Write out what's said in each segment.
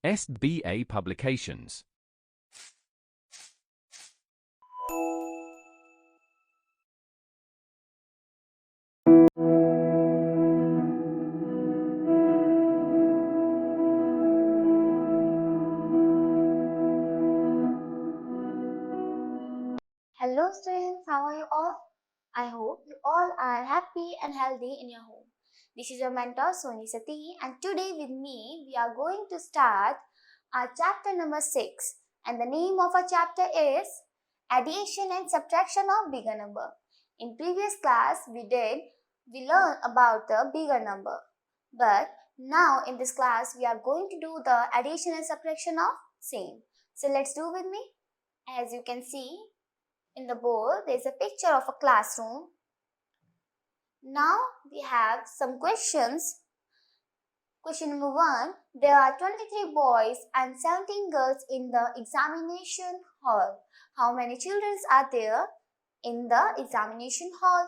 SBA Publications. Hello students, how are you all? I hope you all are happy and healthy in your home. This is your mentor Soni Sati, and today with me we are going to start our chapter number 6, and the name of our chapter is Addition and Subtraction of Bigger Number. In previous class we learned about the bigger number, but now in this class we are going to do the addition and subtraction of same. So let's do with me. As you can see in the board, there is a picture of a classroom. Now we have some questions. Question number 1. There are 23 boys and 17 girls in the examination hall. How many children are there in the examination hall?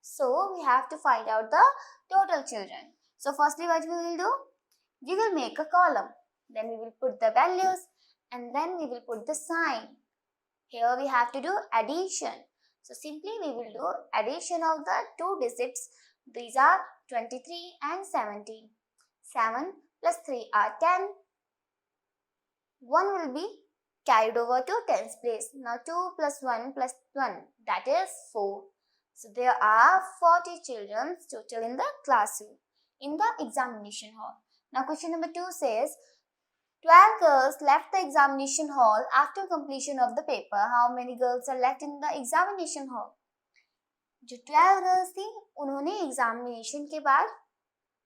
So we have to find out the total children. So firstly, what we will do? We will make a column. Then we will put the values and then we will put the sign. Here we have to do addition. So simply we will do addition of the two digits. These are 23 and 17. 7 plus 3 are 10. 1 will be carried over to tens place. Now 2 plus 1 plus 1, that is 4. So there are 40 children total in the classroom, in the examination hall. Now question number 2 says, 12 girls left the examination hall after completion of the paper. How many girls are left in the examination hall? जो 12 girls थी उन्होंने examination के बाद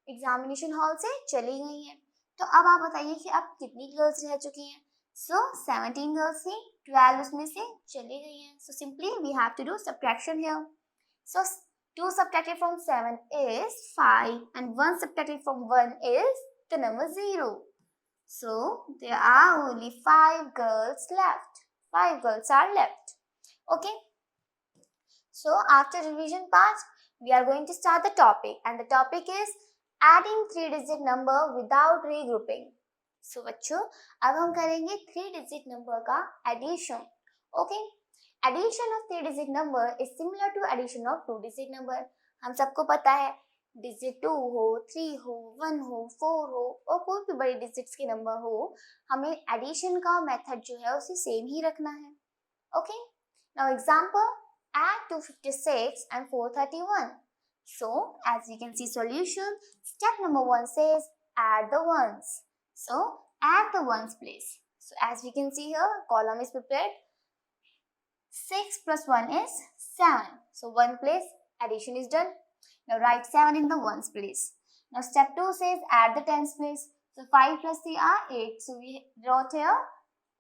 examination hall से चली गई हैं. तो अब आप बताइए कि अब कितनी गर्ल्स रह चुकी हैं. सो 17 गर्ल्स थी, 12 उसमें से चली गई हैं. So simply we have to do subtraction here. So 2 subtracted from 7 is 5 and 1 subtracted from 1 is the number 0. So there are only 5 girls left. 5 girls are left. Okay. So after revision part, we are going to start the topic, and the topic is adding 3-digit number without regrouping. So बच्चों, अब हम करेंगे 3-digit number का addition. Okay. Addition of 3-digit number is similar to addition of 2-digit number. हम सबको पता है digit 2 हो, 3 हो, 1 हो, 4 हो और कोई भी बड़े डिजिट्स के नंबर हो, हमें एडिशन का मेथड जो है उसे सेम ही रखना है. Okay. Now example, add 256 and 431. So as you can see solution, step number 1 says add the ones. So add the ones place. So as we can see here, column is prepared. 6 plus 1 is 7. So 1 place addition is done. Now write 7 in the ones place. Now step 2 says add the tens place. So 5 plus 3 are 8. So we wrote here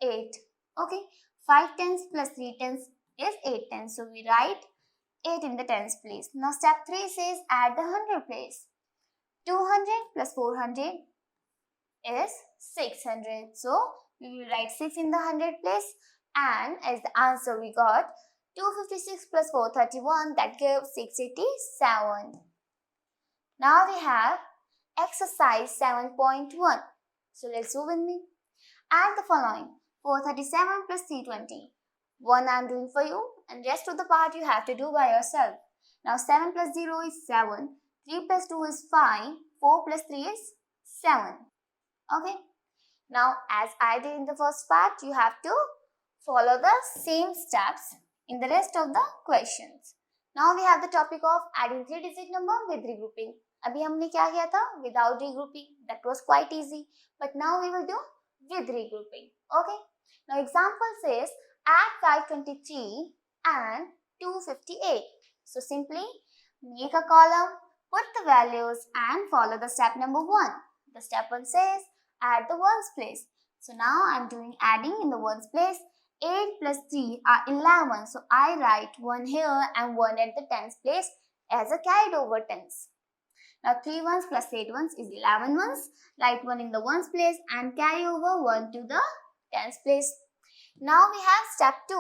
8. Okay. 5 tens plus 3 tens is 8 tens. So we write 8 in the tens place. Now step 3 says add the 100 place. 200 plus 400 is 600. So we will write 6 in the 100 place. And as the answer we got 256 plus 431, that gives 687. Now we have exercise 7.1. So let's do with me. Add the following: 437 plus 320. 1 I am doing for you, and rest of the part you have to do by yourself. Now 7 plus 0 is 7. 3 plus 2 is 5. 4 plus 3 is 7. Okay. Now as I did in the first part, you have to follow the same steps in the rest of the questions. Now we have the topic of adding 3-digit number with regrouping. अभी हमने क्या किया था? Without regrouping. That was quite easy. But now we will do with regrouping. Okay. Now example says add 523 and 258. So simply make a column, put the values and follow the step number 1. The step 1 says add the ones place. So now I am doing adding in the ones place. 8 plus 3 are 11. So I write 1 here and 1 at the tens place as a carried over tens. Now 3 ones plus 8 ones is 11 ones. Write 1 in the ones place and carry over 1 to the tens place. Now we have step 2.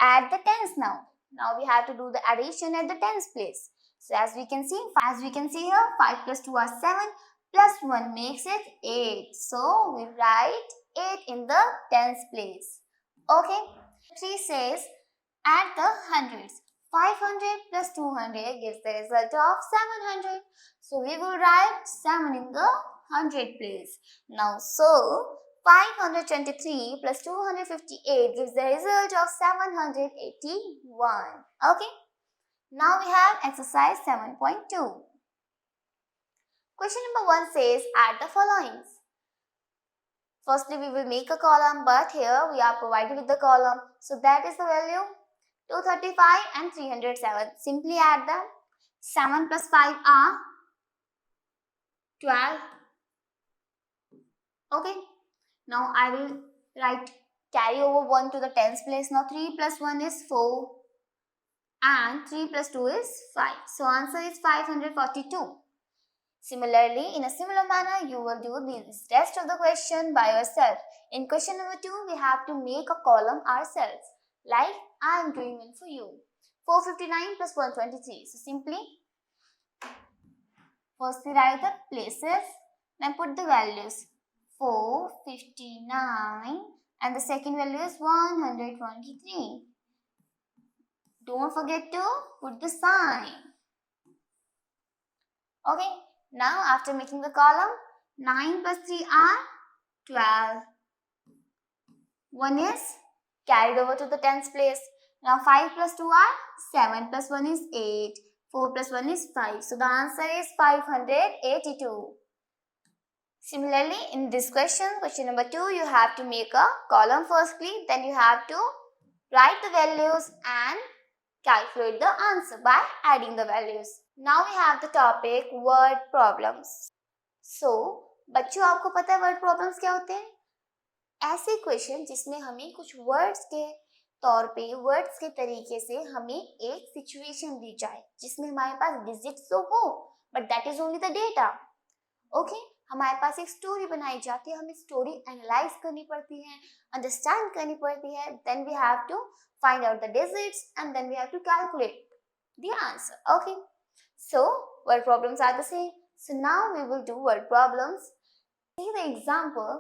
Add the tens now. Now we have to do the addition at the tens place. So as we can see here, 5 plus 2 are 7. plus 1 makes it 8. So we write 8 in the tens place. Okay. 3 says add the hundreds. 500 plus 200 gives the result of 700. So we will write 7 in the hundred place. Now so 523 plus 258 gives the result of 781. Okay. Now we have exercise 7.2. Question number 1 says add the followings. Firstly, we will make a column, but here we are provided with the column. So that is the value 235 and 307. Simply add them. 7 plus 5 are 12. Okay. Now I will write carry over 1 to the tens place. Now 3 plus 1 is 4 and 3 plus 2 is 5. So answer is 542. Similarly, in a similar manner, you will do this rest of the question by yourself. In question number 2, we have to make a column ourselves, like I am doing one for you. 459 plus 123. So simply, firstly write the places, then put the values. 459 and the second value is 123. Don't forget to put the sign. Okay. Now, after making the column, 9 plus 3 are 12. 1 is carried over to the tens place. Now, 5 plus 2 are 7 plus 1 is 8. 4 plus 1 is 5. So, the answer is 582. Similarly, in this question number 2, you have to make a column firstly. Then you have to write the values and calculate the answer by adding the values. Now we have the topic word problems. So, बच्चों आपको पता है word problems क्या होते हैं? ऐसे question जिसमें हमें कुछ वर्ड्स के तौर पे वर्ड्स के तरीके से हमें एक सिचुएशन दी जाए जिसमें हमारे पास डिजिट्स तो हो but that is only the data. Okay, हमारे पास एक स्टोरी बनाई जाती है, हमें स्टोरी एनालाइज करनी पड़ती है, अंडरस्टैंड करनी पड़ती है. Then we have to find out the digits and then we have to calculate the answer. Okay, so word problems are the same. So now we will do word problems. See the example.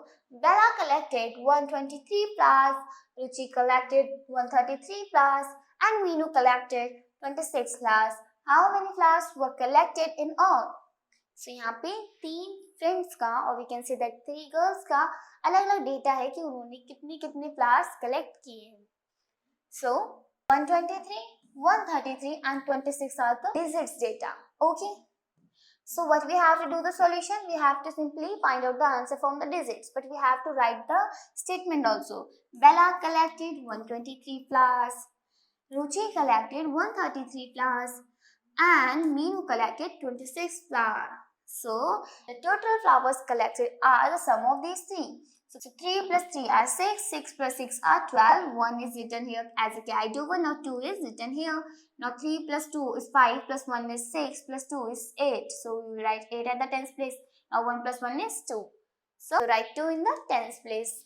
Bella collected 123 flowers, Ruchi collected 133 flowers and Meenu collected 26 flowers. How many flowers were collected in all? So यहाँ पे 3 friends का और we can say that 3 girls का अलग अलग data है कि उन्होंने कितने कितने फ्लावर्स कलेक्ट किए हैं. So 123, 133 and 26 are the digits data. Okay. So what we have to do the solution? We have to simply find out the answer from the digits. But we have to write the statement also. Bella collected 123 flowers. Ruchi collected 133 flowers. And Meenu collected 26 flowers. So the total flowers collected are the sum of these three. So 3 plus 3 are 6, 6 plus 6 are 12, 1 is written here as a carried over, now 2 is written here. Now 3 plus 2 is 5, plus 1 is 6, plus 2 is 8. So we will write 8 at the tens place. Now 1 plus 1 is 2. So write 2 in the tens place.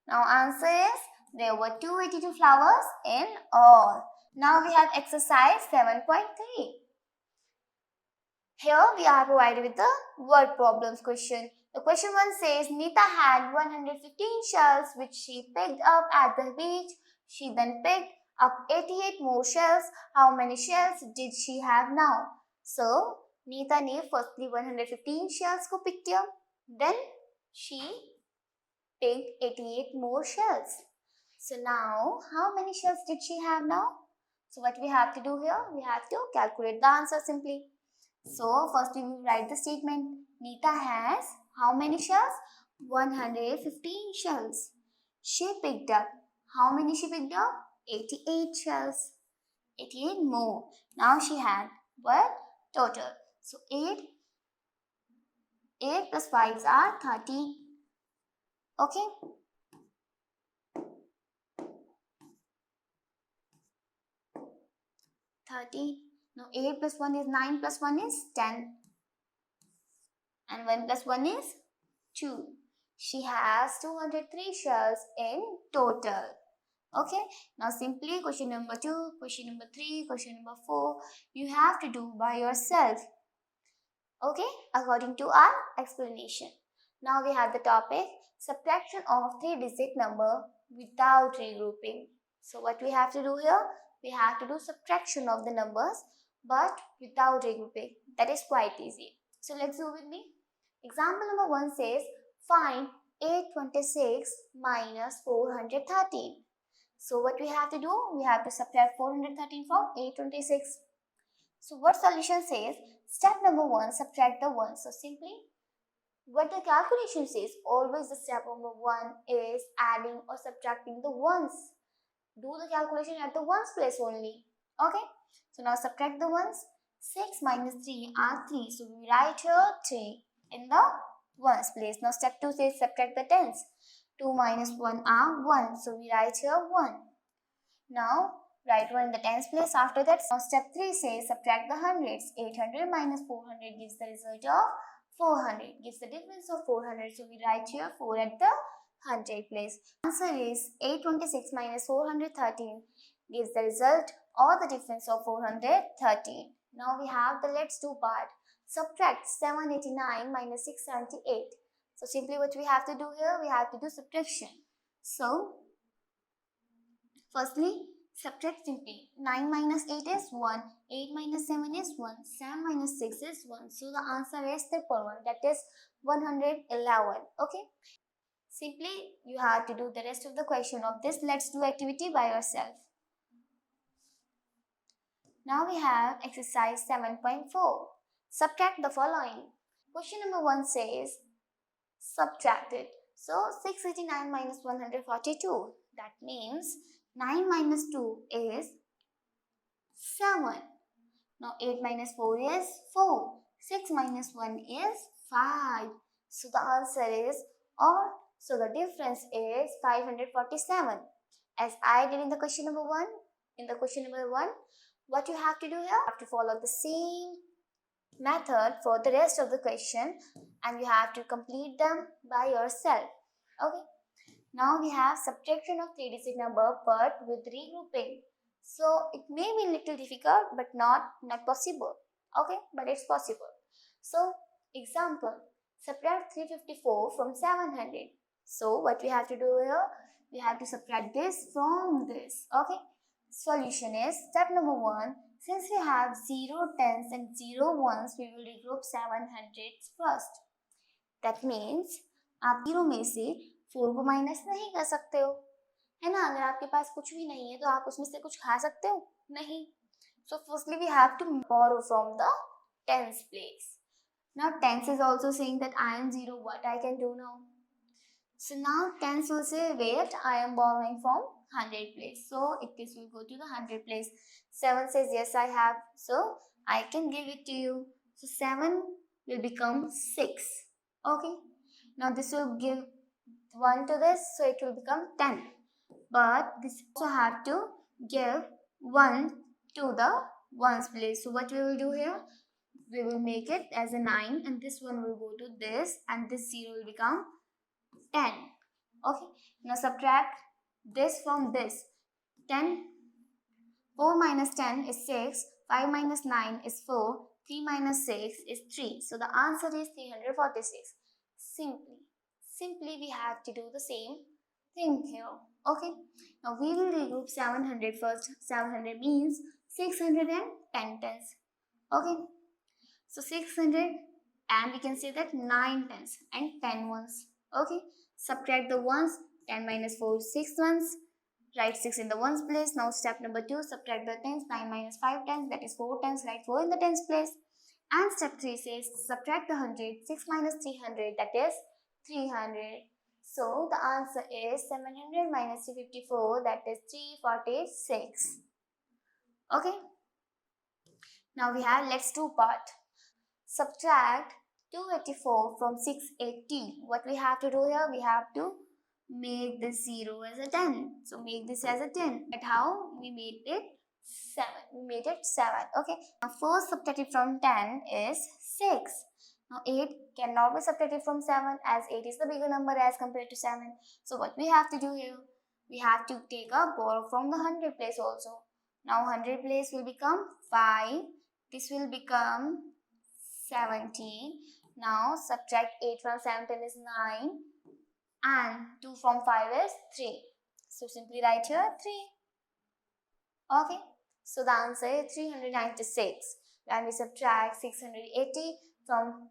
Now answer is, there were 282 flowers in all. Now we have exercise 7.3. Here we are provided with the word problems question. The question 1 says, Nita had 115 shells which she picked up at the beach. She then picked up 88 more shells. How many shells did she have now? So, Nita ने firstly 115 shells को pick किया. Then she picked 88 more shells. So now, how many shells did she have now? So what we have to do here? We have to calculate the answer simply. So first we will write the statement. Nita has how many shells? 115 shells. She picked up. How many she picked up? 88 shells. 88 more. Now she had what? Total. So 8 plus 5 are 30. Okay. Now 8 plus 1 is 9 plus 1 is 10. And 1 plus 1 is 2. She has 203 shells in total. Okay. Now simply question number 2, question number 3, question number 4, you have to do by yourself. Okay, according to our explanation. Now we have the topic subtraction of 3-digit number without regrouping. So what we have to do here? We have to do subtraction of the numbers but without regrouping. That is quite easy. So let's do with me. Example number 1 says find 826 minus 413. So what we have to do? We have to subtract 413 from 826. So what solution says? Step number 1, subtract the 1. So simply what the calculation says, always the step number 1 is adding or subtracting the ones. Do the calculation at the ones place only. Okay. So now subtract the ones. 6 minus 3 are 3. So we write here 3 in the ones place. Now step 2 says subtract the tens. 2 minus 1 are 1. So we write here 1. Now write 1 in the tens place. After that, now step 3 says subtract the hundreds. 800 minus 400 gives the result of 400. Gives the difference of 400. So we write here 4 at the hundred place. Answer is 826 minus 413 gives the result or the difference of 413. Now we have the let's do part. Subtract 789 minus 678. So simply what we have to do here, we have to do subtraction. So firstly, subtract simply. 9 minus 8 is 1. 8 minus 7 is 1. 7 minus 6 is 1. So the answer is triple 1. That is 111. Okay. Simply, you have to do the rest of the question of this let's do activity by yourself. Now we have exercise 7.4. Subtract the following. Question number 1 says, subtract it. So 689 minus 142. That means 9 minus 2 is 7. Now 8 minus 4 is 4. 6 minus 1 is 5. So the answer is or so the difference is 547. As I did in the question number 1. In the question number 1, what you have to do here? You have to follow the same method for the rest of the question and you have to complete them by yourself. Okay. Now we have subtraction of 3-digit number but with regrouping. So it may be a little difficult but not possible. Okay, but it's possible. So example, subtract 354 from 700. So what we have to do here, we have to subtract this from this. Okay, solution is step number 1. Since we have 0 tens and 0 ones, we will regroup 700s first. That means आप 0 में से 4 को minus नहीं कर सकते हो, है ना. अगर आपके पास कुछ भी नहीं है तो आप उसमें से कुछ खा सकते हो नहीं. So firstly we have to borrow from the tens place. Now tens is also saying that I am 0. What I can do now? So now tens will say wait, I am borrowing from 100 place. So this will go to the 100 place. 7 says yes I have. So I can give it to you. So 7 will become 6. Okay. Now this will give 1 to this. So it will become 10. But this also have to give 1 to the ones place. So what we will do here? We will make it as a 9 and this one will go to this and this 0 will become 10. Okay. Now subtract this from this. 10. 4 minus 10 is 6. 5 minus 9 is 4. 3 minus 6 is 3. So the answer is 346. Simply we have to do the same thing here. Okay. Now we will regroup 700 first. 700 means 610 tens. Okay. So 600 and we can say that 9 tens and 10 ones. Okay. Subtract the ones. 10 minus 4 is 6 ones. Write 6 in the ones place. Now step number 2, subtract the tens. 9 minus 5 tens, that is 4 tens. Write 4 in the tens place. And step 3 says subtract the 100. 6 minus 300, that is 300. So the answer is 700 minus 354, that is 346. Okay. Now we have let's do part. Subtract 284 from 680. What we have to do here? We have to make this 0 as a 10. So make this as a 10. But how? We made it 7. We made it 7. Okay. Now first subtracted from 10 is 6. Now 8 cannot be subtracted from 7 as 8 is the bigger number as compared to 7. So what we have to do here? We have to take a borrow from the 100 place also. Now 100 place will become 5. This will become 17. Now subtract 8 from 17 is 9 and 2 from 5 is 3. So simply write here 3. Okay. So the answer is 396. When we subtract 680 from,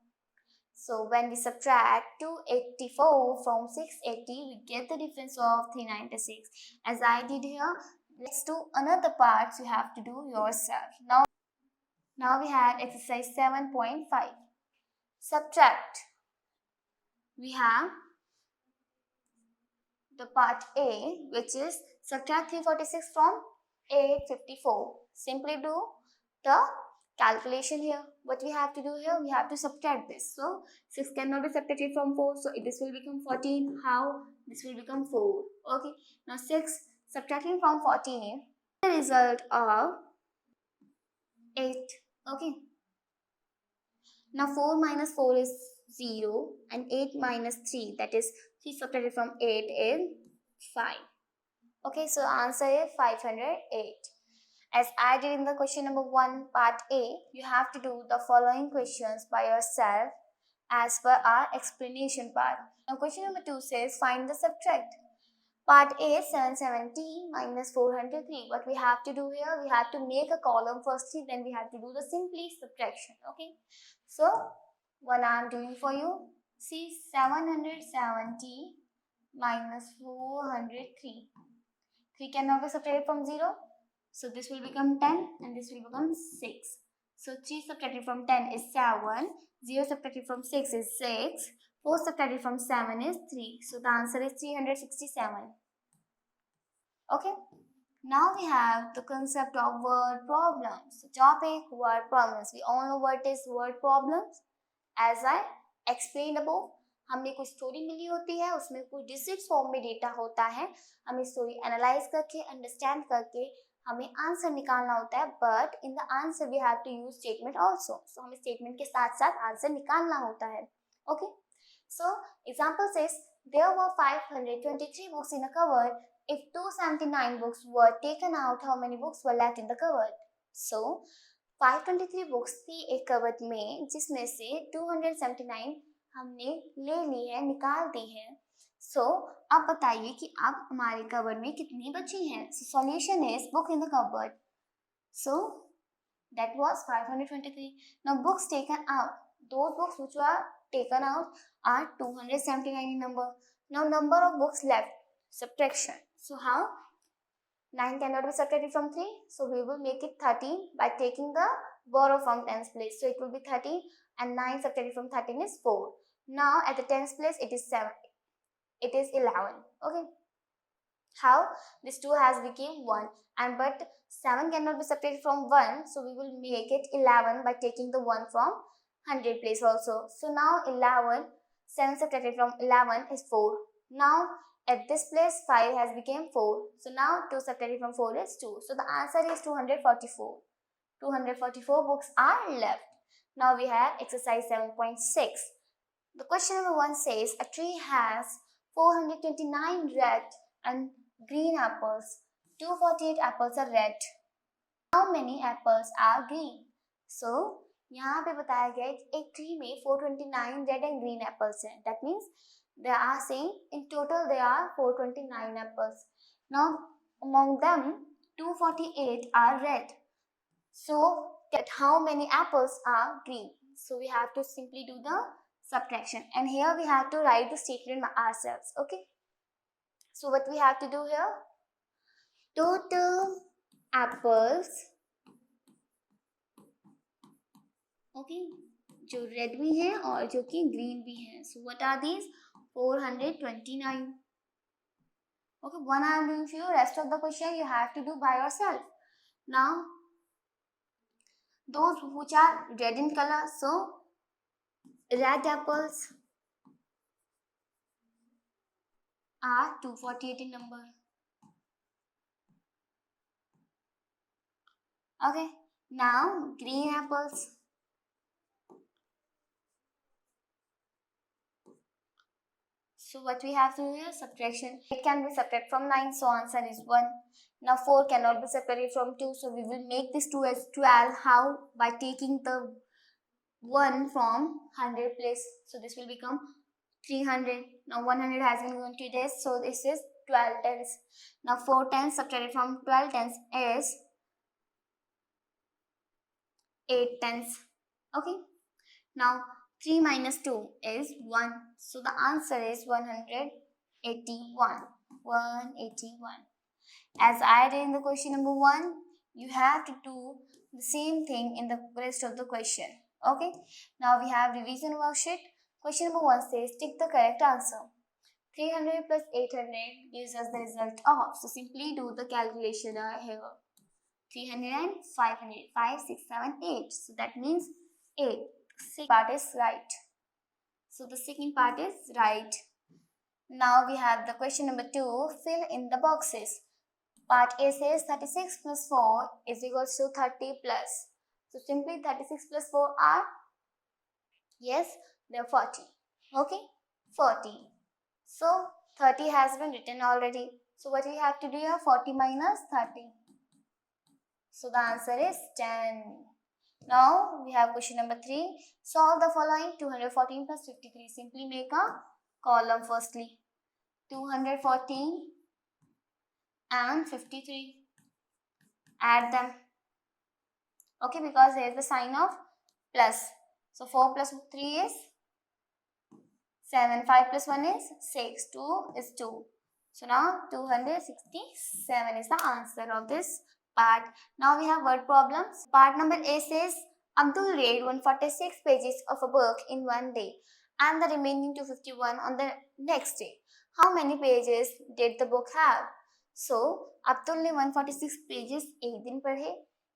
so when we subtract 284 from 680, we get the difference of 396. As I did here, let's do another part you have to do yourself. Now we have exercise 7.5. Subtract. We have the part A, which is subtract 346 from 854. Simply do the calculation here. What we have to do here, we have to subtract this. So 6 cannot be subtracted from 4, so this will become 14. How? This will become 4. Okay. Now 6 subtracting from 14, the result of 8. Okay. Now 4 minus 4 is 0 and 8 minus 3, that is 3 subtracted from 8 is 5. Okay, so answer is 508. As I did in the question number 1 part A, you have to do the following questions by yourself as per our explanation part. Now question number 2 says find the subtract. Part A, 770 minus 403. What we have to do here, we have to make a column firstly, then we have to do the simply subtraction. Okay. So, one I am doing for you. See, 770 minus 403. 3 cannot be subtracted from 0. So, this will become 10 and this will become 6. So, 3 subtracted from 10 is 7. 0 subtracted from 6 is 6. 4 subtracted from 7 is 3. So, the answer is 367. Okay. Now we have the concept of word problems. Topic word problems. We all know what is word problems. As I explained above, हमें कुछ story मिली होती है, उसमें कोई digit form में data होता है, हमें स्टोरी एनालाइज करके अंडरस्टैंड करके हमें आंसर निकालना होता है. But in the answer we have to use statement also. So हमें स्टेटमेंट के साथ साथ आंसर निकालना होता है. Okay. So example says there were 523 books in a cupboard. If 279 books were taken out, how many books were left in the cupboard? So, 523 books थी एक covered में, जिसमें से 279 हमने ले ली है, निकाल दी है. So, अब बताइए कि अब हमारे कवर्ड में कितनी बची हैं. So, solution is book in the cupboard. So, that was 523. Now, books taken out. Those books which were taken out are 279 in number. Now, number of books left. Subtraction. So how? 9 cannot be subtracted from 3. So we will make it 13 by taking the borrow from 10's place. So it will be 13 and 9 subtracted from 13 is 4. Now at the 10's place it is 7. It is 11. Okay. How? This 2 has become 1 and but 7 cannot be subtracted from 1. So we will make it 11 by taking the 1 from 100 place also. So now 11, 7 subtracted from 11 is 4. Now at this place 5 has become 4. So now 2 subtracted from 4 is 2. So the answer is 244. 244 books are left. Now we have exercise 7.6. The question number 1 says a tree has 429 red and green apples. 248 apples are red. How many apples are green? So यहाँ पे बताया गया है कि एक tree में 429 red and green apples हैं. That means they are saying in total there are 429 apples. Now among them 248 are red. So get how many apples are green. So we have to simply do the subtraction and here we have to write the statement ourselves. Okay. So what we have to do here? Total apples. Okay. जो red भी हैं और जो कि green भी हैं. So what are these? 429. Okay, one I am doing for you. Rest of the question you have to do by yourself. Now, those which are red in color, so red apples are 248 in number. Okay, now green apples. So what we have to do here? Subtraction. 8 can be subtracted from 9, so answer is 1. Now 4 cannot be separated from 2, so we will make this 2 as 12. How? By taking the 1 from 100 place. So this will become 300. Now 100 has been given to this. So this is 12 tens. Now 4 tens subtracted from 12 tens is 8 tens. Okay. Now 3 minus 2 is 1. So the answer is 181. 181. As I did in the question number 1, you have to do the same thing in the rest of the question. Okay. Now we have revision worksheet. Question number 1 says tick the correct answer. 300 plus 800 gives us the result of. So simply do the calculation here. 300 and 500. 5, 6, 7, 8. So that means 8. Second part is right. So the second part is right. Now we have the question number 2. Fill in the boxes. Part A says 36 plus 4 is equals to 30 plus. So simply 36 plus 4 are, yes, they are 40. Okay, 40. So 30 has been written already. So what we have to do here? 40 minus 30. So the answer is 10. Now we have question number 3. Solve the following. 214 plus 53. Simply make a column firstly. 214 and 53. Add them. Okay, because there is the sign of plus. So 4 plus 3 is 7. 5 plus 1 is 6. 2 is 2. So now 267 is the answer of this part. Now we have word problems. Part number A says Abdul read 146 pages of a book in one day and the remaining 251 on the next day. How many pages did the book have? So Abdul ने 146 pages एक दिन पढ़े,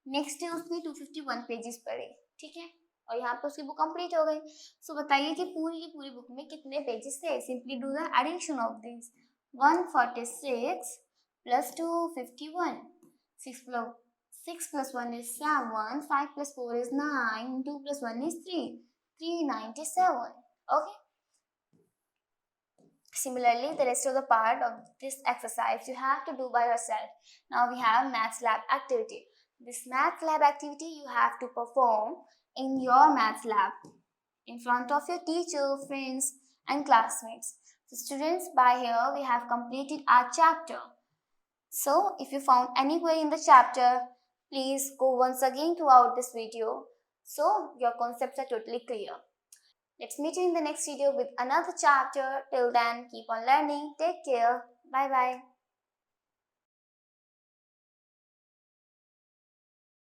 next day उसने 251 pages पढ़े, ठीक है, और यहाँ पे उसकी बुक कंप्लीट हो गई. सो बताइए कि पूरी की पूरी बुक में कितने पेजेस थे. Simply do the addition of this. 146 plus 251. 6 plus 1 is 7. 5 plus 4 is 9. 2 plus 1 is 3. 397. Okay. Similarly, the rest of the part of this exercise you have to do by yourself. Now we have maths lab activity. This maths lab activity you have to perform in your maths lab in front of your teacher, friends and classmates. So students, by here we have completed our chapter. So if you found any query in the chapter, please go once again throughout this video so your concepts are totally clear. Let's meet you in the next video with another chapter. Till then, keep on learning. Take care. Bye bye.